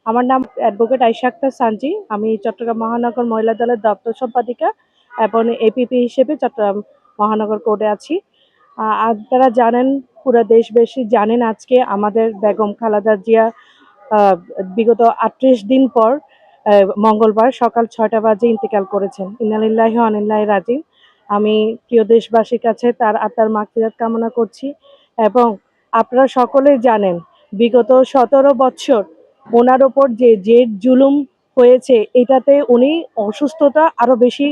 আমার নাম অ্যাডভোকেট আয়েশা আক্তার সানজি। আমি চট্টগ্রাম মহানগর মহিলা দলের দপ্তর সম্পাদিকা এবং এপিপি হিসেবে চট্টগ্রাম মহানগর কোর্টে আছি। আপনারা জানেন, পুরো দেশবাসী জানেন, আজকে আমাদের বেগম খালেদা জিয়া আহ, বিগত 38 দিন পর মঙ্গলবার সকাল 6টা বাজে ইন্তেকাল করেছেন। ইন্নালিল্লাহি ওয়া ইন্না ইলাইহি রাজিউন। আমি প্রিয় দেশবাসীর কাছে তার আত্মার মাগফিরাত কামনা করছি। এবং আপনারা সকলেই জানেন, বিগত 17 বছর ওনার ওপর যে জুলুম হয়েছে, এটাতে উনি অসুস্থতা আরো বেশি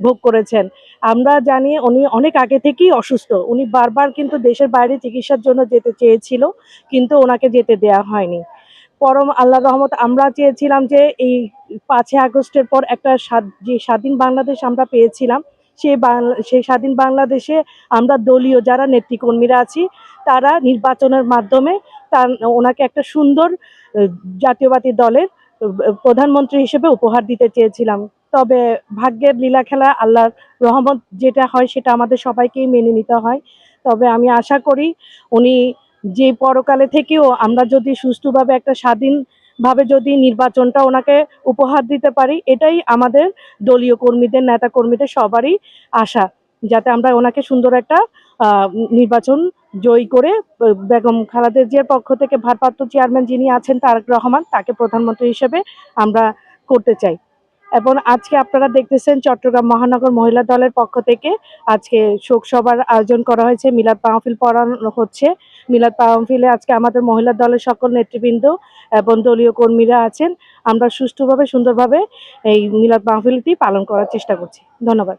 ভোগ করেছেন। আমরা জানি উনি অনেক আগে থেকেই অসুস্থ। উনি বারবার কিন্তু দেশের বাইরে চিকিৎসার জন্য যেতে চেয়েছিল, কিন্তু ওনাকে যেতে দেয়া হয়নি। পরম আল্লাহর রহমত, আমরা চেয়েছিলাম যে এই 5ই আগস্টের পর একটা যে স্বাধীন বাংলাদেশ আমরা পেয়েছিলাম, সেই স্বাধীন বাংলাদেশে আমরা দলীয় যারা নেতৃকর্মীরা আছি, তারা নির্বাচনের মাধ্যমে তার ওনাকে একটা সুন্দর জাতীয়বাদী দলের প্রধানমন্ত্রী হিসেবে উপহার দিতে চেয়েছিলাম। তবে ভাগ্যের লীলা খেলা, আল্লাহর রহমত যেটা হয় সেটা আমাদের সবাইকেই মেনে নিতে হয়। তবে আমি আশা করি উনি যে পরকালে থেকেও আমরা যদি সুষ্ঠুভাবে একটা স্বাধীনভাবে যদি নির্বাচনটা ওনাকে উপহার দিতে পারি, এটাই আমাদের দলীয় কর্মীদের, নেতা কর্মীদের সবারই আশা, যাতে আমরা ওনাকে সুন্দর একটা নির্বাচন জয়ী করে বেগম খালেদা জিয়ার পক্ষ থেকে ভারপ্রাপ্ত চেয়ারম্যান যিনি আছেন তারেক রহমান, তাকে প্রধানমন্ত্রী হিসেবে আমরা করতে চাই। এবং আজকে আপনারা দেখতেছেন চট্টগ্রাম মহানগর মহিলা দলের পক্ষ থেকে আজকে শোক সভার আয়োজন করা হয়েছে, মিলাদ মাহফিল পড়ানো হচ্ছে। মিলাদ মাহফিলে আজকে আমাদের মহিলা দলের সকল নেতৃবৃন্দ এবং দলীয় কর্মীরা আছেন। আমরা সুষ্ঠুভাবে সুন্দরভাবে এই মিলাদ মাহফিলটি পালন করার চেষ্টা করছি। ধন্যবাদ।